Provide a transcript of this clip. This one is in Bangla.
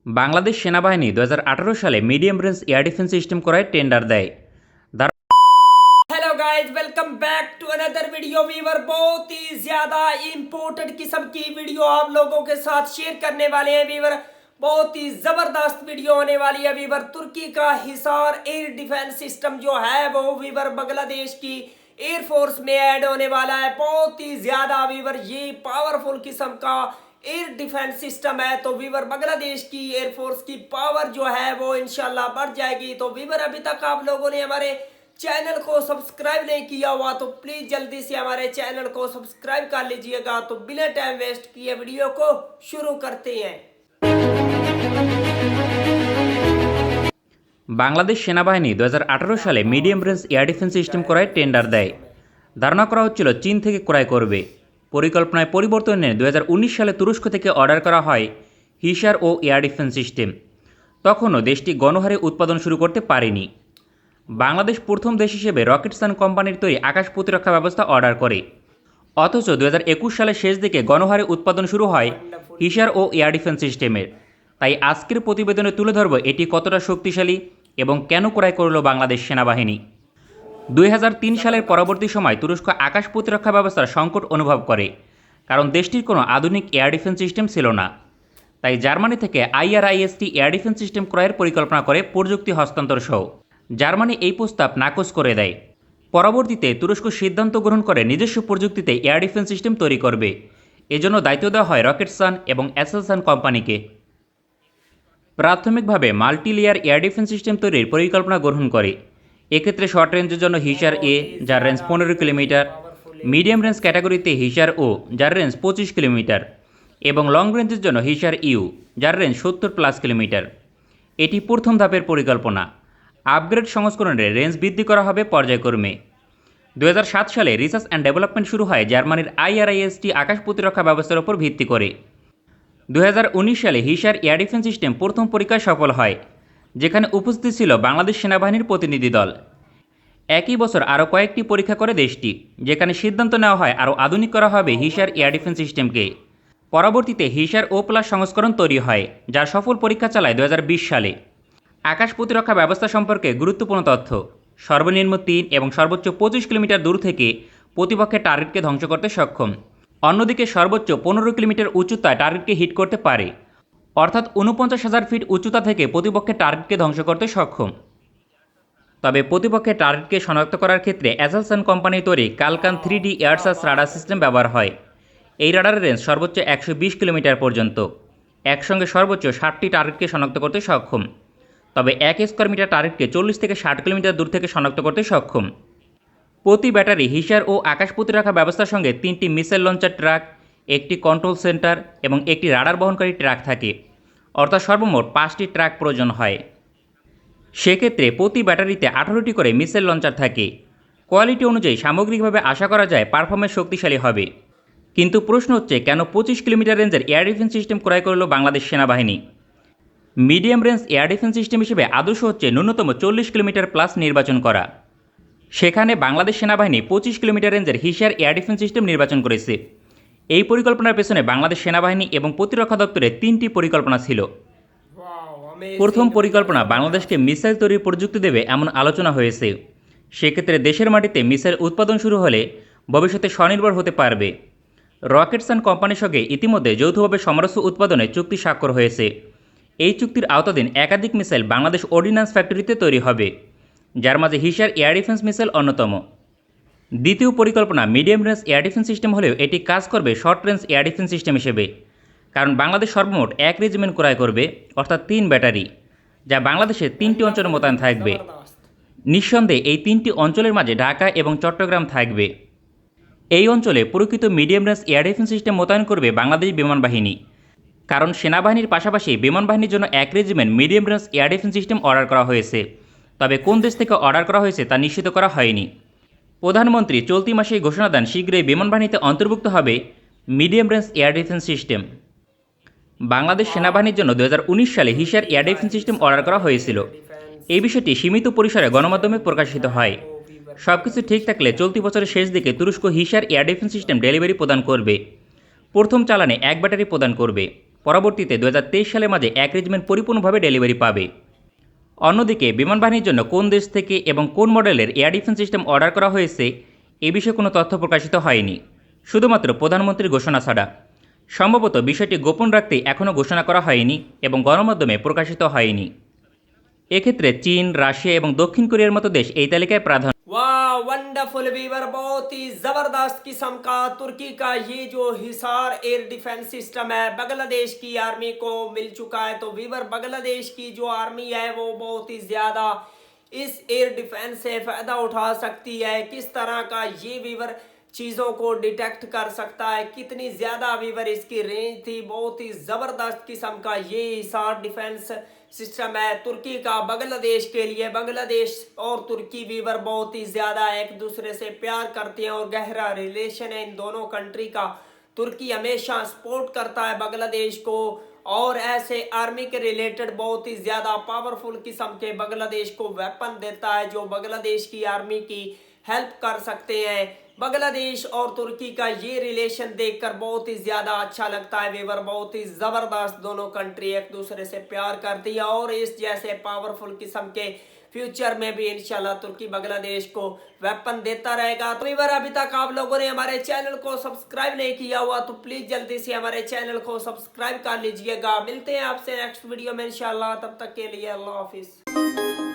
বাংলাদেশ সেনাবাহিনী 2018 সালে medium range air defence system ক্রয়ের টেন্ডার দেয়। Hello guys, welcome back to another video. Viewer बहुत ही ज्यादा इंपॉर्टेंट किस्म की वीडियो आप लोगों के साथ शेयर करने वाले हैं। वीवर बहुत ही जबरदस्त वीडियो होने वाली है। वीवर तुर्की का हिसार एयर डिफेंस सिस्टम जो है वो वीवर बांग्लादेश की एयरफोर्स में ऐड होने वाला है। बहुत ही ज्यादा वीवर ये पावरफुल किस्म का एयर डिफेंस सिस्टम है। तो वीवर बांग्लादेश की एयरफोर्स की पावर जो है वो इंशाल्लाह बढ़ जाएगी। तो वीवर अभी तक आप लोगों ने हमारे चैनल को सब्सक्राइब नहीं किया हुआ तो प्लीज जल्दी से हमारे चैनल को सब्सक्राइब कर लीजिएगा। तो बिना टाइम वेस्ट किए वीडियो को शुरू करते हैं। বাংলাদেশ সেনাবাহিনী 2018 সালে medium range air defence system ক্রয়ের টেন্ডার দেয়। ধারণা করা হচ্ছিল চীন থেকে ক্রয় করবে। পরিকল্পনায় পরিবর্তন এনে 2019 সালে তুরস্ক থেকে অর্ডার করা হয় হিসার ও এয়ার ডিফেন্স সিস্টেম। তখনও দেশটি গণহারে উৎপাদন শুরু করতে পারেনি। বাংলাদেশ প্রথম দেশ হিসেবে রকেটসান কোম্পানির তৈরি আকাশ প্রতিরক্ষা ব্যবস্থা অর্ডার করে। অথচ 2021 সালের শেষ দিকে গণহারে উৎপাদন শুরু হয় হিসার ও এয়ার ডিফেন্স সিস্টেমের। তাই আজকের প্রতিবেদনে তুলে ধরব এটি কতটা শক্তিশালী এবং কেন ক্রয় করল বাংলাদেশ সেনাবাহিনী। 2003 সালের পরবর্তী সময় তুরস্ক আকাশ প্রতিরক্ষা ব্যবস্থার সংকট অনুভব করে, কারণ দেশটির কোনো আধুনিক এয়ার ডিফেন্স সিস্টেম ছিল না। তাই জার্মানি থেকে IRIS-T এয়ার ডিফেন্স সিস্টেম ক্রয়ের পরিকল্পনা করে প্রযুক্তি হস্তান্তর সহ। জার্মানি এই প্রস্তাব নাকচ করে দেয়। পরবর্তীতে তুরস্ক সিদ্ধান্ত গ্রহণ করে নিজস্ব প্রযুক্তিতে এয়ার ডিফেন্স সিস্টেম তৈরি করবে। এজন্য দায়িত্ব দেওয়া হয় রকেটসান এবং অ্যাসেলসান কোম্পানিকে। প্রাথমিকভাবে multi layer air defence system তৈরির পরিকল্পনা গ্রহণ করে। এক্ষেত্রে শর্ট রেঞ্জের জন্য হিসার এ, যার রেঞ্জ 15 কিলোমিটার, মিডিয়াম রেঞ্জ ক্যাটাগরিতে হিসার ও, যার রেঞ্জ 25 কিলোমিটার, এবং লং রেঞ্জের জন্য হিসার ইউ, যার রেঞ্জ 70+ কিলোমিটার। এটি প্রথম ধাপের পরিকল্পনা। আপগ্রেড সংস্করণের রেঞ্জ বৃদ্ধি করা হবে পর্যায়ক্রমে। 2007 সালে রিসার্চ অ্যান্ড ডেভেলপমেন্ট শুরু হয় জার্মানির IRIS-T আকাশ প্রতিরক্ষা ব্যবস্থার উপর ভিত্তি করে। 2019 সালে হিসার এয়ার ডিফেন্স সিস্টেম প্রথম পরীক্ষায় সফল হয়, যেখানে উপস্থিত ছিল বাংলাদেশ সেনাবাহিনীর প্রতিনিধি দল। একই বছর আরও কয়েকটি পরীক্ষা করে দেশটি, যেখানে সিদ্ধান্ত নেওয়া হয় আরও আধুনিক করা হবে হিসার এয়ার ডিফেন্স সিস্টেমকে। পরবর্তীতে হিসার ও+ সংস্করণ তৈরি হয়, যার সফল পরীক্ষা চালায় 2020 সালে। আকাশ প্রতিরক্ষা ব্যবস্থা সম্পর্কে গুরুত্বপূর্ণ তথ্য: সর্বনিম্ন 3 এবং সর্বোচ্চ 25 কিলোমিটার দূর থেকে প্রতিপক্ষের টার্গেটকে ধ্বংস করতে সক্ষম। অন্যদিকে সর্বোচ্চ 15 কিলোমিটার উচ্চতায় টার্গেটকে হিট করতে পারে, অর্থাৎ 49,000 ফিট উচ্চতা থেকে প্রতিপক্ষের টার্গেটকে ধ্বংস করতে সক্ষম। তবে প্রতিপক্ষের টার্গেটকে শনাক্ত করার ক্ষেত্রে অ্যাসেলসান কোম্পানির তৈরি Kalkan 3D air search radar system ব্যবহার হয়। এই রাডারের রেঞ্জ সর্বোচ্চ 120 কিলোমিটার পর্যন্ত, একসঙ্গে সর্বোচ্চ 60টি টার্গেটকে শনাক্ত করতে সক্ষম। তবে 1 স্কোয়ার মিটার টার্গেটকে 40 থেকে 60 কিলোমিটার দূর থেকে শনাক্ত করতে সক্ষম। প্রতি ব্যাটারি হিসার ও আকাশ প্রতিরক্ষা ব্যবস্থার সঙ্গে 3টি মিসাইল লঞ্চার ট্রাক, একটি কন্ট্রোল সেন্টার এবং একটি রাডার বহনকারী ট্রাক থাকে, অর্থাৎ সর্বমোট 5টি ট্রাক প্রয়োজন হয়। সেক্ষেত্রে প্রতি ব্যাটারিতে 18টি করে মিসাইল লঞ্চার থাকে। কোয়ালিটি অনুযায়ী সামগ্রিকভাবে আশা করা যায় পারফরমেন্স শক্তিশালী হবে। কিন্তু প্রশ্ন হচ্ছে, কেন 25 কিলোমিটার রেঞ্জের এয়ার ডিফেন্স সিস্টেম ক্রয় করল বাংলাদেশ সেনাবাহিনী? Medium range air defence system হিসেবে আদর্শ হচ্ছে ন্যূনতম 40 কিলোমিটার প্লাস নির্বাচন করা। সেখানে বাংলাদেশ সেনাবাহিনী 25 কিলোমিটার রেঞ্জের হিসার এয়ার ডিফেন্স সিস্টেম নির্বাচন করেছে। এই পরিকল্পনার পেছনে বাংলাদেশ সেনাবাহিনী এবং প্রতিরক্ষা দপ্তরের 3টি পরিকল্পনা ছিল। প্রথম পরিকল্পনা, বাংলাদেশকে মিসাইল তৈরির প্রযুক্তি দেবে এমন আলোচনা হয়েছে। সেক্ষেত্রে দেশের মাটিতে মিসাইল উৎপাদন শুরু হলে ভবিষ্যতে স্বনির্ভর হতে পারবে। রকেটসান কোম্পানির সঙ্গে ইতিমধ্যে যৌথভাবে সমরাস্ত্র উৎপাদনে চুক্তি স্বাক্ষর হয়েছে। এই চুক্তির আওতাধীন একাধিক মিসাইল বাংলাদেশ অর্ডিন্যান্স ফ্যাক্টরিতে তৈরি হবে, যার মাঝে হিসার এয়ার ডিফেন্স মিসাইল অন্যতম। দ্বিতীয় পরিকল্পনা medium range air defence system হলেও এটি কাজ করবে short range air defence system হিসেবে, কারণ বাংলাদেশ সর্বমোট 1 রেজিমেন্ট ক্রয় করবে, অর্থাৎ 3 ব্যাটারি, যা বাংলাদেশের 3টি অঞ্চলে মোতায়েন থাকবে। নিঃসন্দেহে এই 3টি অঞ্চলের মাঝে ঢাকা এবং চট্টগ্রাম থাকবে। এই অঞ্চলে প্রকৃত medium range air defence system মোতায়েন করবে বাংলাদেশ বিমান বাহিনী, কারণ সেনাবাহিনীর পাশাপাশি বিমান বাহিনীর জন্য 1 regiment medium range air defence system order করা হয়েছে। তবে কোন দেশ থেকে অর্ডার করা হয়েছে তা নিশ্চিত করা হয়নি। প্রধানমন্ত্রী চলতি মাসেই ঘোষণা দেন শীঘ্রই বিমান বাহিনীতে অন্তর্ভুক্ত হবে medium range air defence system. Bangladesh সেনাবাহিনীর জন্য 2019 সালে Hisar air defence system order করা হয়েছিল। এই বিষয়টি সীমিত পরিসরে গণমাধ্যমে প্রকাশিত হয়। সবকিছু ঠিক থাকলে চলতি বছরের শেষ দিকে তুরস্ক Hisar air defence system delivery প্রদান করবে। প্রথম চালানে 1 ব্যাটারি প্রদান করবে। পরবর্তীতে 2023 সালের মাঝে এক রেজিমেন্ট পরিপূর্ণভাবে ডেলিভারি পাবে। অন্যদিকে বিমান বাহিনীর জন্য কোন দেশ থেকে এবং কোন মডেলের এয়ার ডিফেন্স সিস্টেম অর্ডার করা হয়েছে এ বিষয়ে কোনো তথ্য প্রকাশিত হয়নি, শুধুমাত্র প্রধানমন্ত্রীর ঘোষণা ছাড়া। সম্ভবত বিষয়টি গোপন রাখতে এখনও ঘোষণা করা হয়নি এবং গণমাধ্যমে প্রকাশিত হয়নি। এক্ষেত্রে চীন, রাশিয়া এবং দক্ষিণ কোরিয়ার মতো দেশ এই তালিকায় প্রাধান্য। वाह वंडरफुल वीवर, बहुत ही जबरदस्त किस्म का तुर्की का ये जो हिसार एयर डिफेंस सिस्टम है बांग्लादेश की आर्मी को मिल चुका है। तो वीवर बांग्लादेश की जो आर्मी है वो बहुत ही ज्यादा इस एयर डिफेंस से फायदा उठा सकती है। किस तरह का ये वीवर चीजों को डिटेक्ट कर सकता है, कितनी ज्यादा वीवर इसकी रेंज थी। बहुत ही जबरदस्त किस्म का ये हिसार डिफेंस सिस्टम है तुर्की का बांग्लादेश के लिए। बांग्लादेश और तुर्की वीवर बहुत ही ज्यादा एक दूसरे से प्यार करते हैं और गहरा रिलेशन है इन दोनों कंट्री का। तुर्की हमेशा सपोर्ट करता है बांग्लादेश को और ऐसे आर्मी के रिलेटेड बहुत ही ज्यादा पावरफुल किस्म के बांग्लादेश को वेपन देता है जो बांग्लादेश की आर्मी की हेल्प कर सकते हैं। बांग्लादेश और तुर्की का ये रिलेशन देखकर बहुत ही ज्यादा अच्छा लगता है वीवर। बहुत ही जबरदस्त दोनों कंट्री एक दूसरे से प्यार करती है और इस जैसे पावरफुल किस्म के फ्यूचर में भी इंशाल्लाह तुर्की बांग्लादेश को वेपन देता रहेगा। तो वीवर अभी तक आप लोगों ने हमारे चैनल को सब्सक्राइब नहीं किया हुआ तो प्लीज जल्दी से हमारे चैनल को सब्सक्राइब कर लीजिएगा। मिलते हैं आपसे नेक्स्ट वीडियो में इंशाल्लाह, तब तक के लिए अल्लाह हाफिज।